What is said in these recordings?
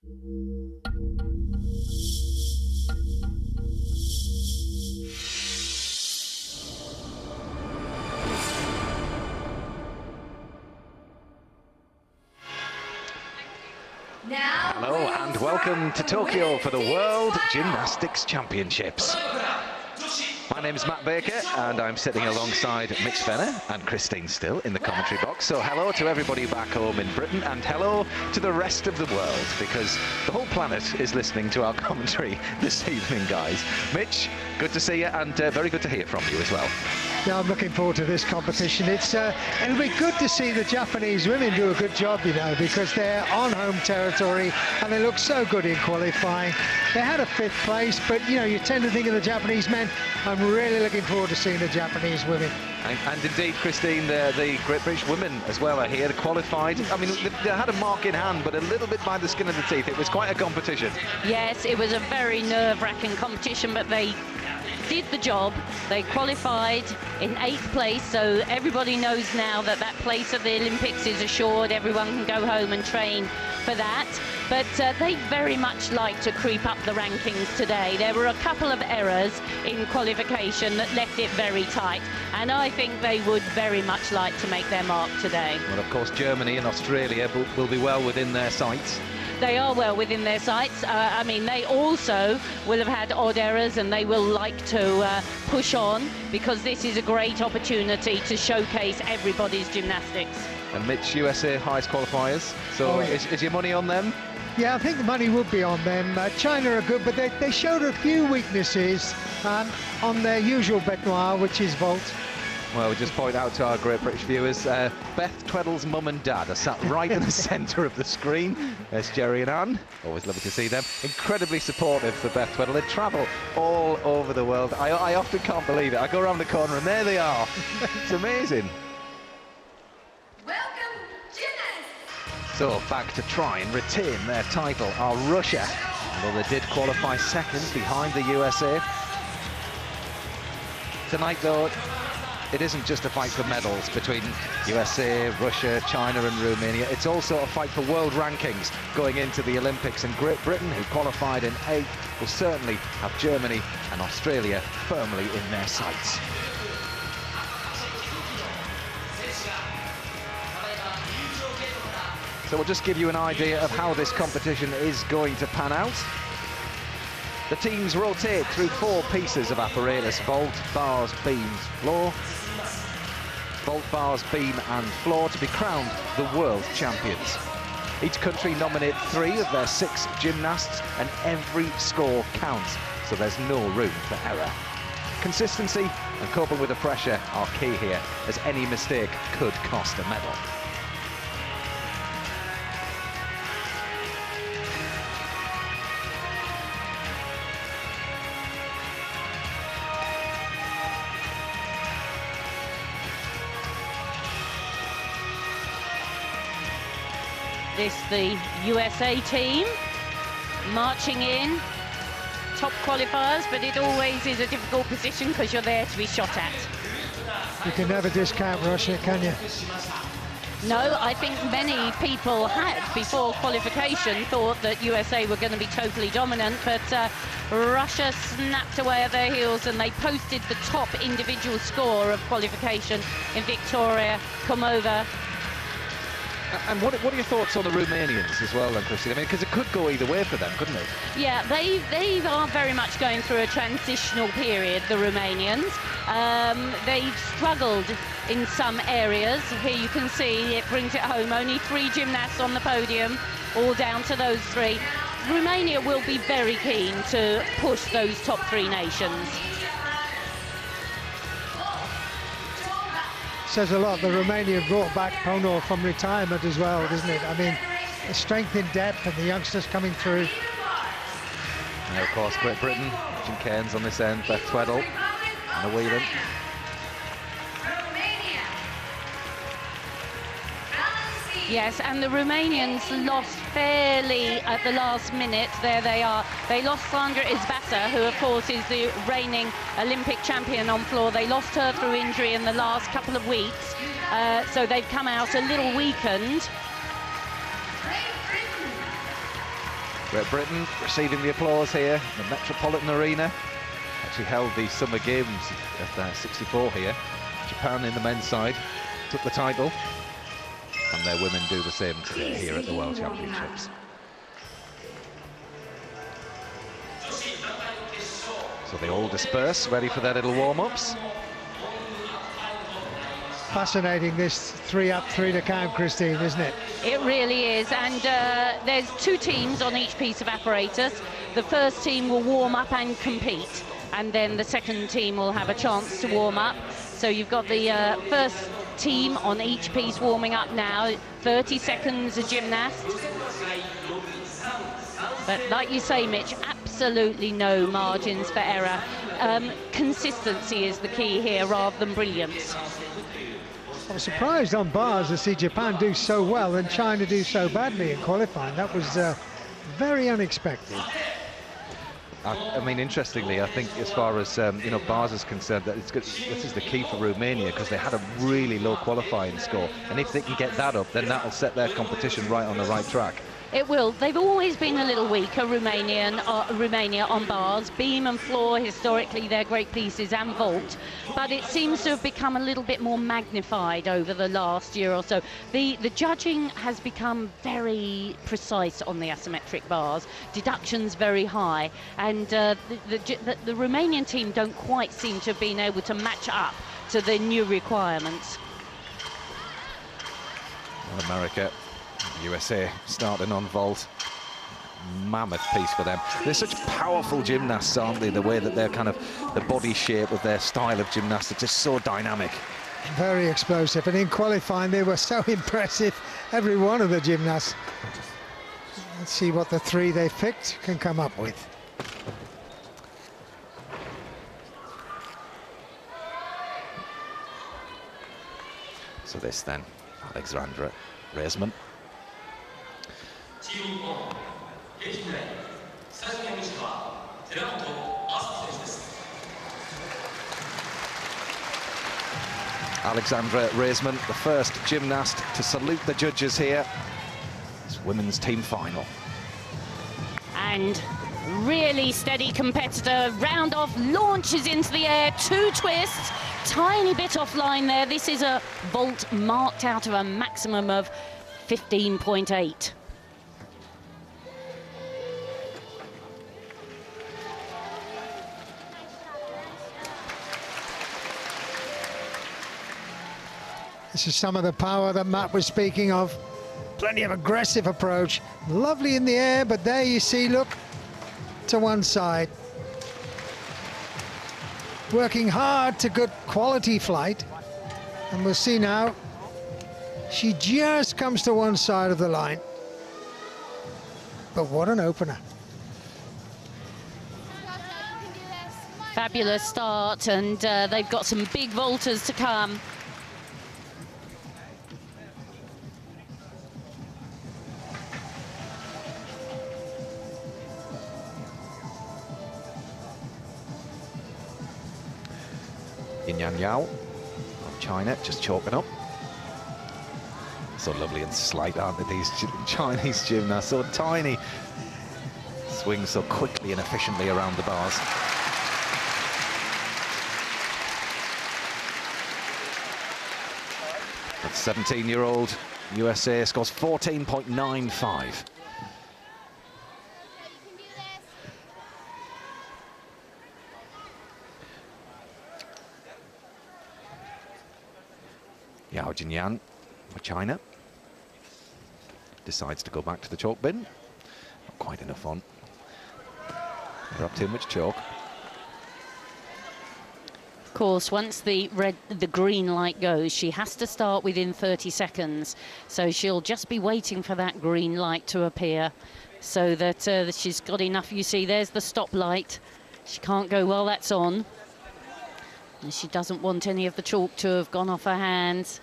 Hello and welcome to Tokyo for the World Gymnastics Championships. My name is Matt Baker and I'm sitting alongside Mitch Fenner and Christine Still in the commentary box. So hello to everybody back home in Britain and hello to the rest of the world, because the whole planet is listening to our commentary this evening, guys. Mitch, good to see you, and very good to hear from you as well. Yeah, I'm looking forward to this competition. It'll be good to see the Japanese women do a good job, you know, because they're on home territory and they look so good in qualifying. They had a 5th place, but, you know, you tend to think of the Japanese men. I'm really looking forward to seeing the Japanese women. And indeed, Christine, the Great British women as well are here, qualified. I mean, they had a mark in hand, but a little bit by the skin of the teeth. It was quite a competition. Yes, it was a very nerve-wracking competition, but they did the job. They qualified in 8th place, so everybody knows now that that place at the Olympics is assured. Everyone can go home and train for that. But they very much like to creep up the rankings today. There were a couple of errors in qualification that left it very tight, and I think they would very much like to make their mark today. Well, of course, Germany and Australia will be well within their sights. They are well within their sights. I mean, they also will have had odd errors, and they will like to push on, because this is a great opportunity to showcase everybody's gymnastics. And Mitch, USA highest qualifiers, so is your money on them? Yeah, I think the money would be on them. China are good, but they showed a few weaknesses on their usual bête noire, which is vault. Well, we just point out to our Great British viewers, Beth Tweddle's mum and dad are sat right in the centre of the screen. There's Jerry and Anne, always lovely to see them. Incredibly supportive for Beth Tweddle. They travel all over the world. I often can't believe it. I go around the corner and there they are. It's amazing. Welcome, gymnasts! So back to try and retain their title are Russia. Although they did qualify second behind the USA. Tonight, though, it isn't just a fight for medals between USA, Russia, China and Romania. It's also a fight for world rankings going into the Olympics. And Great Britain, who qualified in 8th, will certainly have Germany and Australia firmly in their sights. So we'll just give you an idea of how this competition is going to pan out. The teams rotate through 4 pieces of apparatus: vault, bars, beams, floor. Vault, bars, beam and floor to be crowned the world champions. Each country nominate 3 of their 6 gymnasts, and every score counts, so there's no room for error. Consistency and coping with the pressure are key here, as any mistake could cost a medal. This the USA team marching in, top qualifiers, but it always is a difficult position because you're there to be shot at. You can never discount Russia, can you? No, I think many people had, before qualification, thought that USA were going to be totally dominant, but Russia snapped away at their heels and they posted the top individual score of qualification in Victoria Komova. And what are your thoughts on the Romanians as well, then, Christine? I mean, because it could go either way for them, couldn't it? Yeah, they are very much going through a transitional period, the Romanians. They've struggled in some areas. Here you can see it brings it home. Only 3 gymnasts on the podium, all down to those 3. Romania will be very keen to push those top 3 nations. Says a lot. The Romania brought back Ponor from retirement as well, doesn't it? I mean, the strength in depth and the youngsters coming through. And of course, Great Britain, Jim Cairns on this end, Beth Tweddle, Anna Whelan. Yes, and the Romanians lost fairly at the last minute. There they are. They lost Sandra Izbasa, who of course is the reigning Olympic champion on floor. They lost her through injury in the last couple of weeks, so they've come out a little weakened. Great Britain receiving the applause here, the Metropolitan Arena. Actually held the Summer Games at 64 here. Japan in the men's side took the title, and their women do the same today here at the World Championships. So they all disperse, ready for their little warm-ups. Fascinating, this 3 up, 3 to count, Christine, isn't it? It really is, and there's 2 teams on each piece of apparatus. The first team will warm up and compete, and then the second team will have a chance to warm up. So you've got the first team on each piece warming up now, 30 seconds a gymnast. But like you say, Mitch, absolutely no margins for error. Consistency is the key here rather than brilliance. I was surprised on bars to see Japan do so well and China do so badly in qualifying. That was very unexpected. I mean, interestingly, I think as far as you know, bars is concerned, that it's good. This is the key for Romania, because they had a really low qualifying score, and if they can get that up, then that'll set their competition right on the right track. It will. They've always been a little weaker, Romania on bars. Beam and floor, historically, they're great pieces, and vault. But it seems to have become a little bit more magnified over the last year or so. The judging has become very precise on the asymmetric bars. Deductions very high. And the Romanian team don't quite seem to have been able to match up to the new requirements. Well, America, USA starting on vault. Mammoth piece for them. They're such powerful gymnasts, aren't they? The way that they're kind of, the body shape of their style of gymnastics is so dynamic. Very explosive, and in qualifying they were so impressive, every one of the gymnasts. Let's see what the 3 they've picked can come up with. So this then, Alexandra Reisman. Alexandra Reisman, the first gymnast to salute the judges here. It's women's team final. And really steady competitor. Round off, launches into the air, 2 twists, tiny bit offline there. This is a vault marked out of a maximum of 15.8. This is some of the power that Matt was speaking of. Plenty of aggressive approach. Lovely in the air, but there you see, look, to one side. Working hard to good quality flight. And we'll see now. She just comes to one side of the line. But what an opener. Fabulous start, and they've got some big vaulters to come. Yan Yao from China, just chalking up. So lovely and slight, aren't they, these Chinese gymnasts? So tiny. Swing so quickly and efficiently around the bars. That 17-year-old USA scores 14.95. Yao Jinyan for China decides to go back to the chalk bin. Not quite enough on. They're up too much chalk. Of course, once the green light goes, she has to start within 30 seconds. So she'll just be waiting for that green light to appear so that she's got enough. You see, there's the stop light. She can't go while that's on. And she doesn't want any of the chalk to have gone off her hands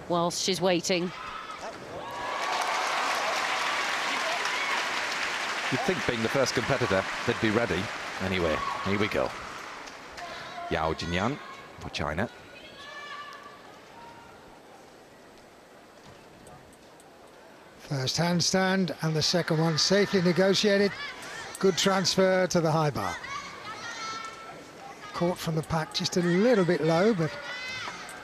whilst she's waiting. You'd think, being the first competitor, they'd be ready. Anyway, here we go. Yao Jinyan for China. First handstand and the second one safely negotiated. Good transfer to the high bar. Caught from the pack just a little bit low, but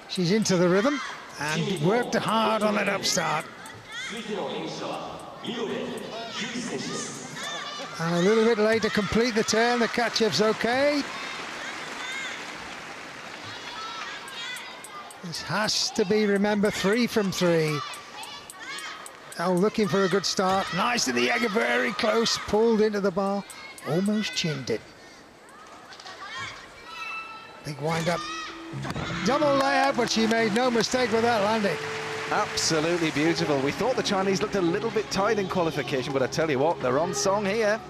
she's into the rhythm and worked hard on that upstart. And a little bit late to complete the turn. The Kachev's okay. This has to be, remember, 3 from 3. Oh, looking for a good start. Nice to the egg, very close. Pulled into the bar. Almost chinned it. Big wind up. Double layout, but she made no mistake with that landing. Absolutely beautiful. We thought the Chinese looked a little bit tired in qualification, but I tell you what, they're on song here.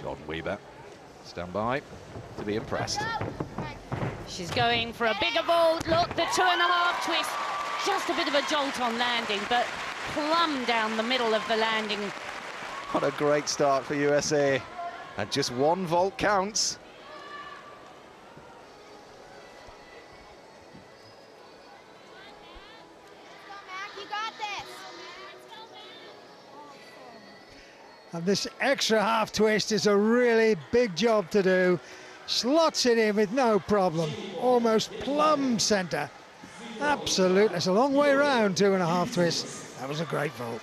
Jordan Weber, stand by to be impressed. She's going for a bigger vault. Look, the 2.5 twist. Just a bit of a jolt on landing, but plumb down the middle of the landing. What a great start for USA. And just one vault counts. And this extra half twist is a really big job to do. Slots it in with no problem. Almost plumb centre. Absolutely. It's a long way round, 2.5 twists. That was a great vault.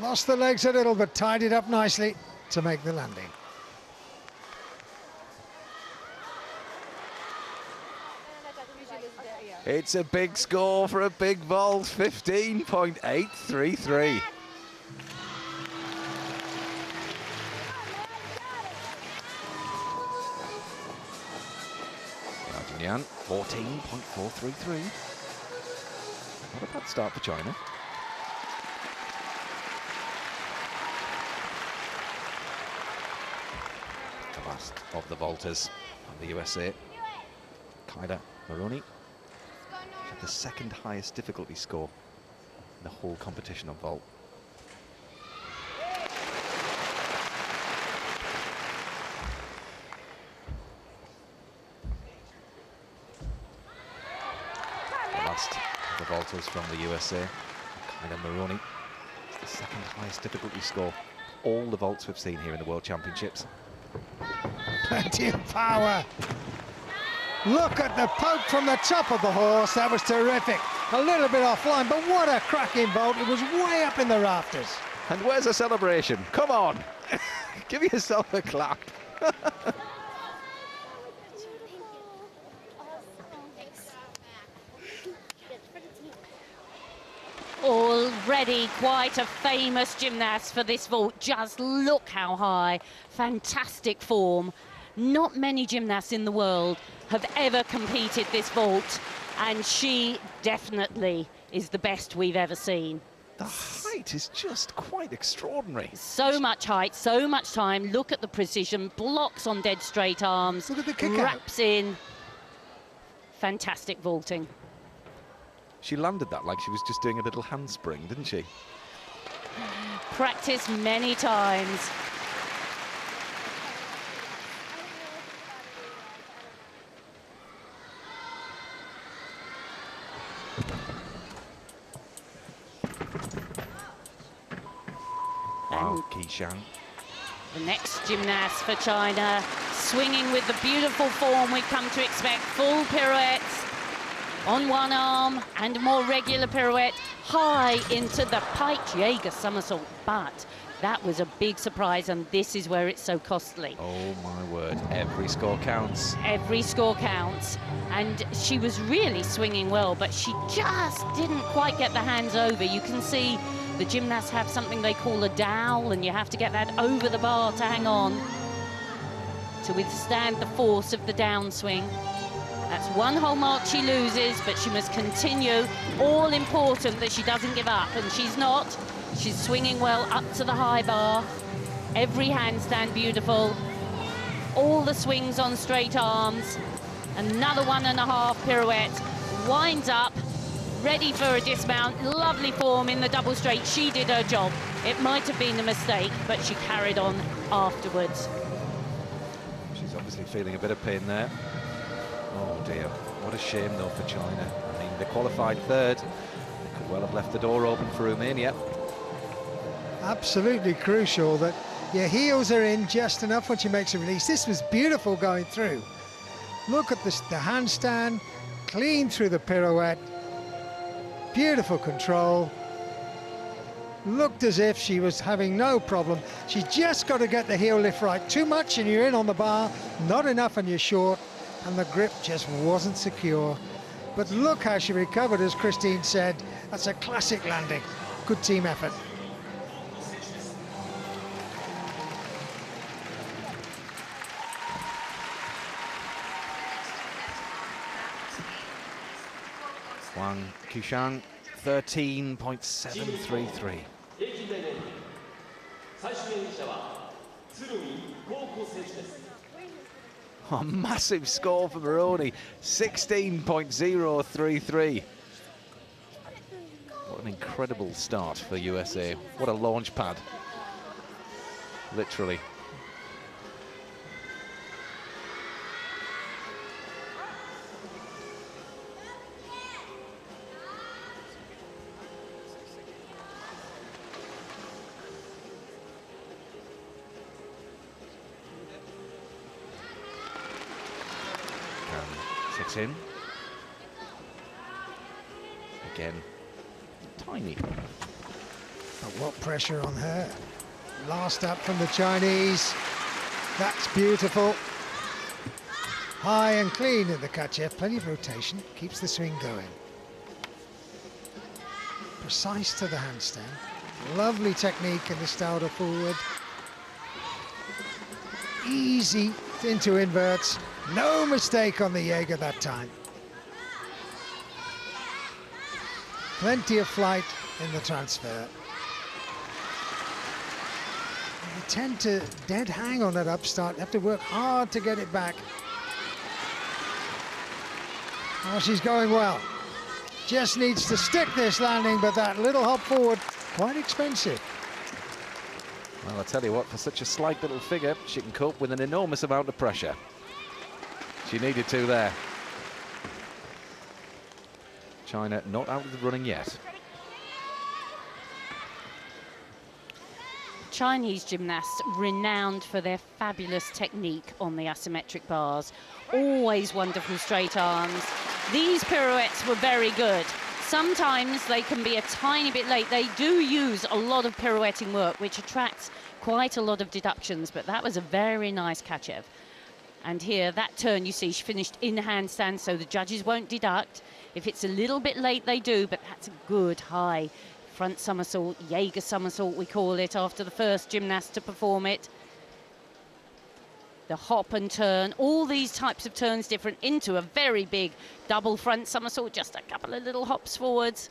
Lost the legs a little, but tied it up nicely to make the landing. It's a big score for a big vault, 15.833. Yan, 14.433. Not a bad start for China. The last of the vaulters of the USA, Kyla Maroney. She had the second highest difficulty score in the whole competition on vault. The last of the vaulters from the USA, Kyla Maroney. It's the second highest difficulty score. All the vaults we've seen here in the World Championships. Plenty of power. Look at the poke from the top of the horse. That was terrific. A little bit offline, but what a cracking vault. It was way up in the rafters. And where's the celebration? Come on. Give yourself a clap. Already quite a famous gymnast for this vault. Just look how high. Fantastic form. Not many gymnasts in the world have ever competed this vault, and she definitely is the best we've ever seen. The height is just quite extraordinary. So much height, so much time. Look at the precision. Blocks on dead straight arms. Look at the kick out. Wraps in. Fantastic vaulting. She landed that like she was just doing a little handspring, didn't she? Practiced many times. Wow, Qishan. The next gymnast for China, swinging with the beautiful form we've come to expect. Full pirouettes on one arm and more regular pirouette high into the pike Jaeger somersault. But that was a big surprise, and this is where it's so costly. Oh my word, every score counts. Every score counts, and she was really swinging well, but she just didn't quite get the hands over. You can see the gymnasts have something they call a dowel, and you have to get that over the bar to hang on to withstand the force of the downswing. That's one whole mark she loses, but she must continue. All important that she doesn't give up, and she's not. She's swinging well up to the high bar. Every handstand beautiful. All the swings on straight arms. Another 1.5 pirouette. Winds up, ready for a dismount. Lovely form in the double straight. She did her job. It might have been a mistake, but she carried on afterwards. She's obviously Obviously feeling a bit of pain there. Oh dear, what a shame though for China. I mean, they qualified third. They could well have left the door open for Romania. Absolutely crucial that your heels are in just enough when she makes a release. This was beautiful going through. Look at this, the handstand, clean through the pirouette. Beautiful control. Looked as if she was having no problem. She's just got to get the heel lift right. Too much and you're in on the bar, not enough and you're short, and the grip just wasn't secure. But look how she recovered, as Christine said. That's a classic landing. Good team effort. Wang Qishang, 13.733. Oh, massive score for Moroni, 16.033. What an incredible start for USA. What a launch pad, literally. Six in. Again, tiny. But what pressure on her. Last up from the Chinese. That's beautiful. High and clean in the Kachev. Plenty of rotation. Keeps the swing going. Precise to the handstand. Lovely technique in the Stauder forward. Easy into inverts. No mistake on the Jaeger that time. Plenty of flight in the transfer. You tend to dead hang on that upstart. You have to work hard to get it back. Oh, she's going well. Just needs to stick this landing, but that little hop forward, quite expensive. Well, I tell you what, for such a slight little figure, she can cope with an enormous amount of pressure. She needed to there. China not out of the running yet. Chinese gymnasts renowned for their fabulous technique on the asymmetric bars. Always wonderful straight arms. These pirouettes were very good. Sometimes they can be a tiny bit late. They do use a lot of pirouetting work, which attracts quite a lot of deductions, but that was a very nice Kachev. And here, that turn, you see, she finished in handstand, so the judges won't deduct. If it's a little bit late, they do, but that's a good high front somersault, Jaeger somersault, we call it, after the first gymnast to perform it. The hop and turn, all these types of turns different into a very big double front somersault, just a couple of little hops forwards.